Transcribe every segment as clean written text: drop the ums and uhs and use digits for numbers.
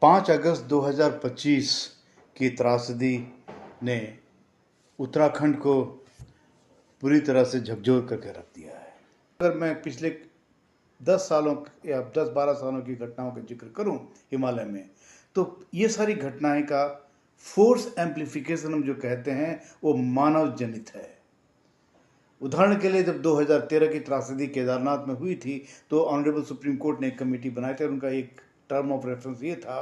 5 अगस्त 2025 की त्रासदी ने उत्तराखंड को पूरी तरह से झकझोर करके रख दिया है। अगर मैं पिछले 10 सालों या 10-12 सालों की घटनाओं का जिक्र करूं हिमालय में, तो ये सारी घटनाएं का फोर्स एम्प्लीफिकेशन हम जो कहते हैं वो मानव जनित है। उदाहरण के लिए जब 2013 की त्रासदी केदारनाथ में हुई थी तो ऑनरेबल सुप्रीम कोर्ट ने एक कमेटी बनाई थी और उनका एक टर्म ऑफ रेफरेंस ये था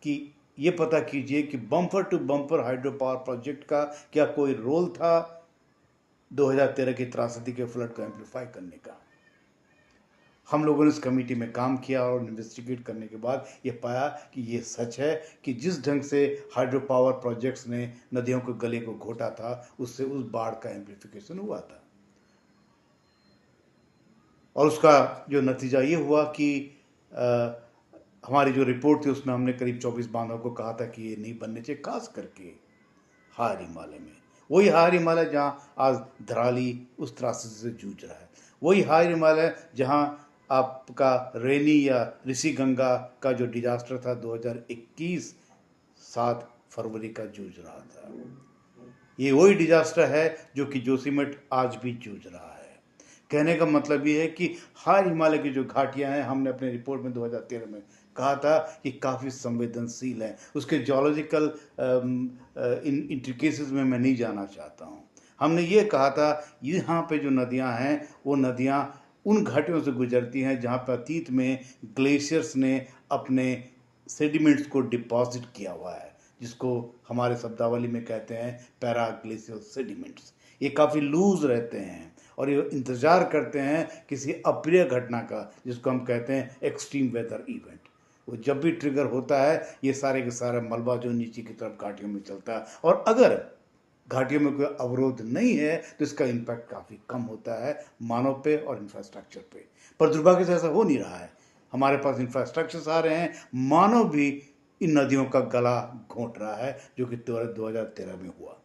कि ये पता कीजिए कि bumper to bumper hydro power project का क्या कोई रोल था 2013 की त्रासदी के फ्लड को एम्पलीफाई करने का। हम लोगों ने इस कमेटी में काम किया और इन्वेस्टिगेट करने के बाद ये पाया कि ये सच है कि जिस ढंग से हाइड्रो पावर प्रोजेक्ट्स ने नदियों के गले को घोटा था उससे उस बाढ़ का एम्प्लीफिकेशन हुआ था। और उसका जो नतीजा ये हुआ कि हमारी जो रिपोर्ट थी उसमें हमने करीब 24 बांधों को कहा था कि ये नहीं बनने चाहिए, खास करके हार हिमालय में। वही हार हिमालय जहाँ आज धराली उस त्रासदी से जूझ रहा है, वही हार हिमालय जहाँ आपका रेनी या ऋषि गंगा का जो डिजास्टर था 2021 7 फरवरी का जूझ रहा था। ये वही डिजास्टर है जो कि जोशीमठ आज भी जूझ रहा है। कहने का मतलब ये है कि हार हिमालय की जो घाटियां हैं, हमने अपने रिपोर्ट में 2013 में कहा था कि काफ़ी संवेदनशील हैं। उसके जियोलॉजिकल इंट्रिकेसीज में मैं नहीं जाना चाहता हूँ। हमने ये कहा था यहाँ पे जो नदियाँ हैं वो नदियाँ उन घाटियों से गुजरती हैं जहाँ पर अतीत में ग्लेशियर्स ने अपने सेडिमेंट्स को डिपॉजिट किया हुआ है, जिसको हमारे शब्दावली में कहते हैं पैरा ग्लेशियल सेडिमेंट्स। ये काफ़ी लूज रहते हैं और ये इंतज़ार करते हैं किसी अप्रिय घटना का, जिसको हम कहते हैं एक्सट्रीम वेदर इवेंट। वो जब भी ट्रिगर होता है ये सारे के सारे मलबा जो नीचे की तरफ घाटियों में चलता है, और अगर घाटियों में कोई अवरोध नहीं है तो इसका इम्पैक्ट काफ़ी कम होता है मानव पे और इंफ्रास्ट्रक्चर पे। पर दुर्भाग्य से ऐसा हो नहीं रहा है। हमारे पास इंफ्रास्ट्रक्चर्स आ रहे हैं, मानव भी इन नदियों का गला घोंट रहा है, जो कि 2013 में हुआ।